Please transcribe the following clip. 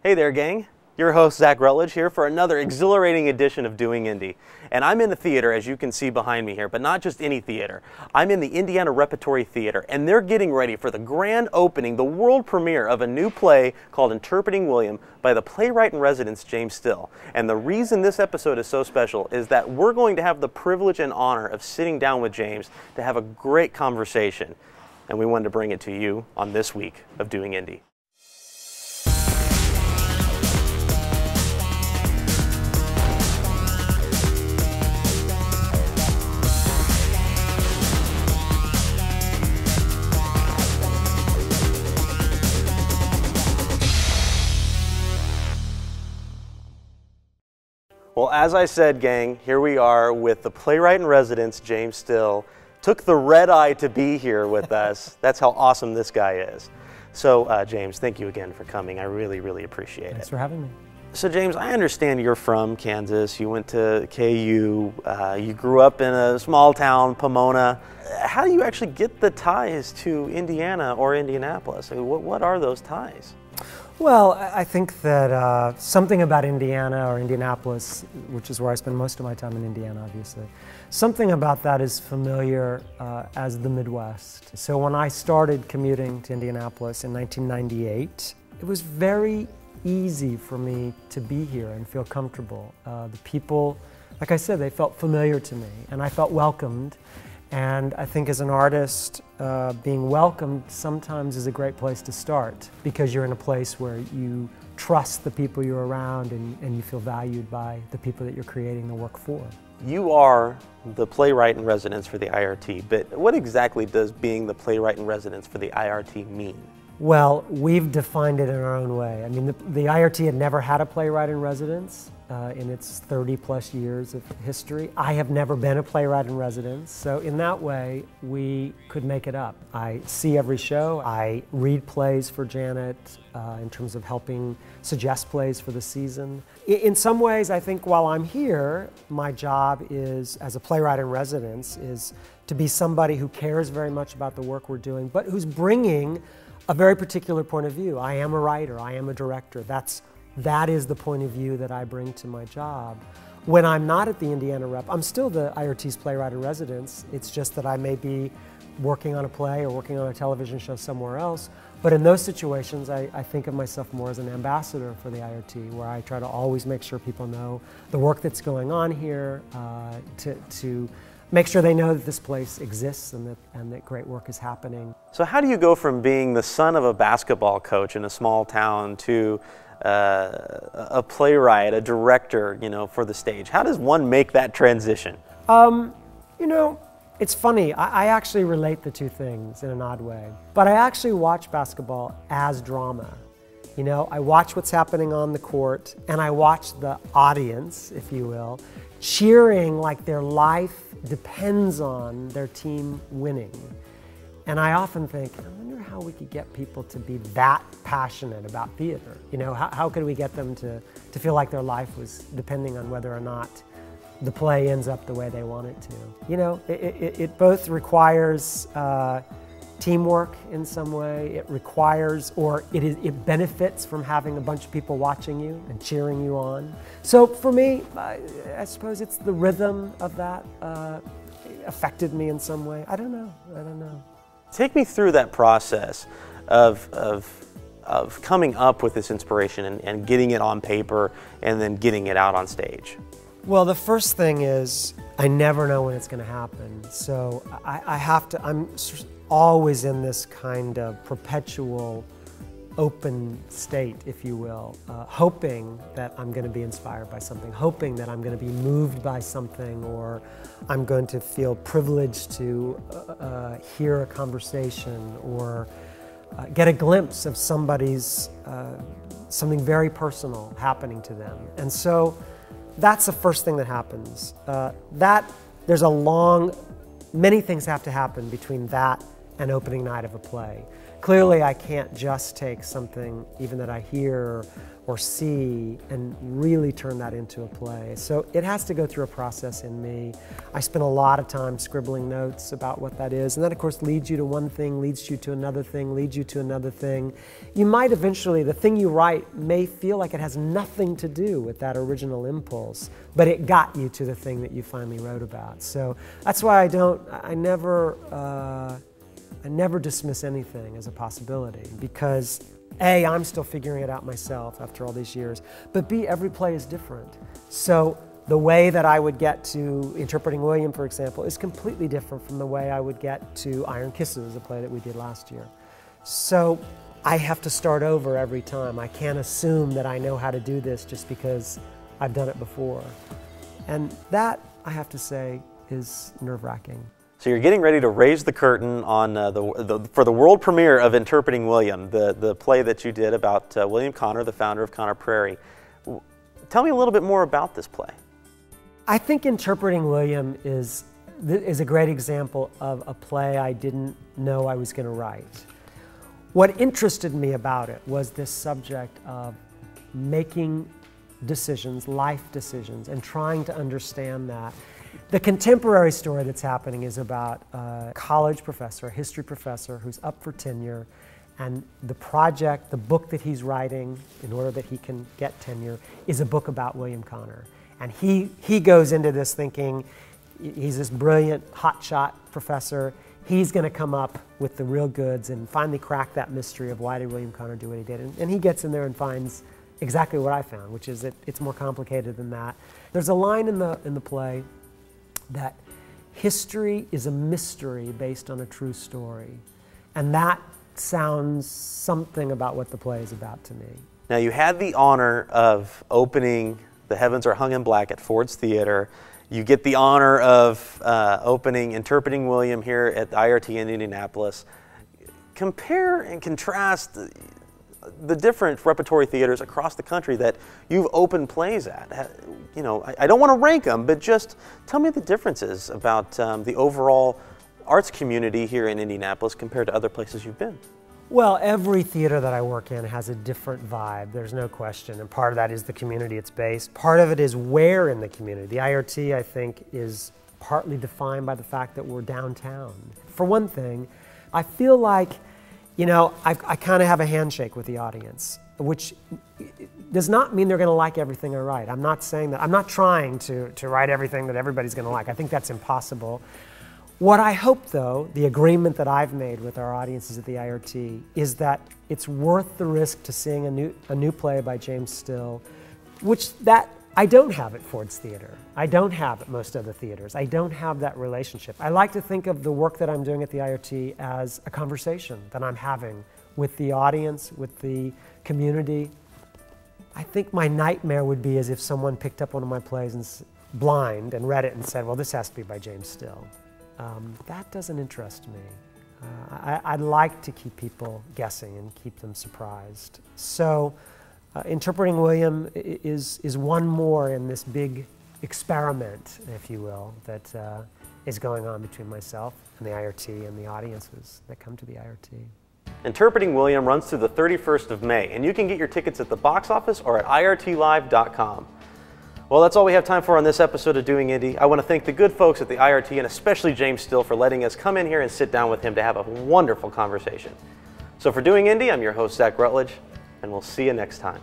Hey there, gang. Your host, Zach Rutledge, here for another exhilarating edition of Doing Indy. And I'm in the theater, as you can see behind me here, but not just any theater. I'm in the Indiana Repertory Theatre, and they're getting ready for the grand opening, the world premiere of a new play called Interpreting William by the playwright-in-residence, James Still. And the reason this episode is so special is that we're going to have the privilege and honor of sitting down with James to have a great conversation. And we wanted to bring it to you on this week of Doing Indy. Well, as I said, gang, here we are with the playwright-in-residence, James Still. Took the red eye to be here with us. That's how awesome this guy is. So, James, thank you again for coming. I really, really appreciate it. Thanks for having me. So, James, I understand you're from Kansas. You went to KU. You grew up in a small town, Pomona. How do you actually get the ties to Indiana or Indianapolis? I mean, what are those ties? Well, I think that something about Indiana or Indianapolis, which is where I spend most of my time in Indiana, obviously, something about that is familiar as the Midwest. So when I started commuting to Indianapolis in 1998, it was very easy for me to be here and feel comfortable. The people, like I said, they felt familiar to me, and I felt welcomed. And I think as an artist, being welcomed sometimes is a great place to start because you're in a place where you trust the people you're around and you feel valued by the people that you're creating the work for. You are the playwright-in-residence for the IRT, but what exactly does being the playwright-in-residence for the IRT mean? Well, we've defined it in our own way. I mean, the IRT had never had a playwright-in-residence in its 30-plus years of history. I have never been a playwright-in-residence, so in that way, we could make it up. I see every show. I read plays for Janet in terms of helping suggest plays for the season. In some ways, I think while I'm here, my job is, as a playwright-in-residence, is to be somebody who cares very much about the work we're doing, but who's bringing a very particular point of view. I am a writer, I am a director. That is the point of view that I bring to my job. When I'm not at the Indiana Rep, I'm still the IRT's playwright-in-residence. It's just that I may be working on a play or working on a television show somewhere else. But in those situations, I think of myself more as an ambassador for the IRT, where I try to always make sure people know the work that's going on here, to make sure they know that this place exists and that great work is happening. So how do you go from being the son of a basketball coach in a small town to a playwright, a director, for the stage? How does one make that transition? It's funny. I actually relate the two things in an odd way. But I actually watch basketball as drama. I watch what's happening on the court, and I watch the audience, if you will, cheering like their life depends on their team winning. And I often think, I wonder how we could get people to be that passionate about theater. How could we get them to feel like their life was depending on whether or not the play ends up the way they want it to. It both requires teamwork in some way. It requires, or it benefits from having a bunch of people watching you and cheering you on. So for me, I suppose it's the rhythm of that affected me in some way. I don't know. Take me through that process of coming up with this inspiration and getting it on paper and then getting it out on stage. Well, the first thing is I never know when it's going to happen. So I'm always in this kind of perpetual open state, if you will, hoping that I'm going to be inspired by something, hoping that I'm going to be moved by something, or I'm going to feel privileged to hear a conversation or get a glimpse of somebody's, something very personal happening to them. And so that's the first thing that happens. There's many things have to happen between that and opening night of a play. clearly I can't just take something even that I hear or see and really turn that into a play. So it has to go through a process in me. I spend a lot of time scribbling notes about what that is, and that of course leads you to one thing, leads you to another thing, leads you to another thing. You might eventually, the thing you write may feel like it has nothing to do with that original impulse, but it got you to the thing that you finally wrote about. So that's why I never dismiss anything as a possibility, because A, I'm still figuring it out myself after all these years, but B, every play is different. So the way that I would get to Interpreting William, for example, is completely different from the way I would get to Iron Kisses, a play that we did last year. So I have to start over every time. I can't assume that I know how to do this just because I've done it before. And that, I have to say, is nerve-wracking. So you're getting ready to raise the curtain on for the world premiere of Interpreting William, the play that you did about William Connor, the founder of Connor Prairie. Tell me a little bit more about this play. I think Interpreting William is a great example of a play I didn't know I was going to write. What interested me about it was this subject of making decisions, life decisions, and trying to understand that. The contemporary story that's happening is about a college professor, a history professor, who's up for tenure, and the project, the book that he's writing in order that he can get tenure, is a book about William Connor. And he goes into this thinking he's this brilliant, hotshot professor. He's going to come up with the real goods and finally crack that mystery of why did William Connor do what he did. And he gets in there and finds exactly what I found, which is that it's more complicated than that. There's a line in the play that history is a mystery based on a true story. And that sounds something about what the play is about to me. Now, you had the honor of opening The Heavens Are Hung in Black at Ford's Theater. You get the honor of opening Interpreting William here at the IRT in Indianapolis. Compare and contrast the different repertory theaters across the country that you've opened plays at. You know, I don't want to rank them, but just tell me the differences about the overall arts community here in Indianapolis compared to other places you've been. Well, every theater that I work in has a different vibe, there's no question, and part of that is the community it's based. Part of it is where in the community. The IRT, I think, is partly defined by the fact that we're downtown. For one thing, I feel like, you know, I kind of have a handshake with the audience, which does not mean they're going to like everything I write. I'm not saying that. I'm not trying to write everything that everybody's going to like. I think that's impossible. What I hope, though, the agreement that I've made with our audiences at the IRT is that it's worth the risk to seeing a new play by James Still, which I don't have at Ford's Theater. I don't have at most other theaters. I don't have that relationship. I like to think of the work that I'm doing at the IRT as a conversation that I'm having with the audience, with the community. I think my nightmare would be as if someone picked up one of my plays and blind and read it and said, well, this has to be by James Still. That doesn't interest me. I'd like to keep people guessing and keep them surprised. So Interpreting William is one more in this big experiment, if you will, that is going on between myself and the IRT and the audiences that come to the IRT. Interpreting William runs through the 31st of May, and you can get your tickets at the box office or at irtlive.com. Well, that's all we have time for on this episode of Doing Indy. I want to thank the good folks at the IRT and especially James Still for letting us come in here and sit down with him to have a wonderful conversation. So for Doing Indy, I'm your host, Zach Rutledge, and we'll see you next time.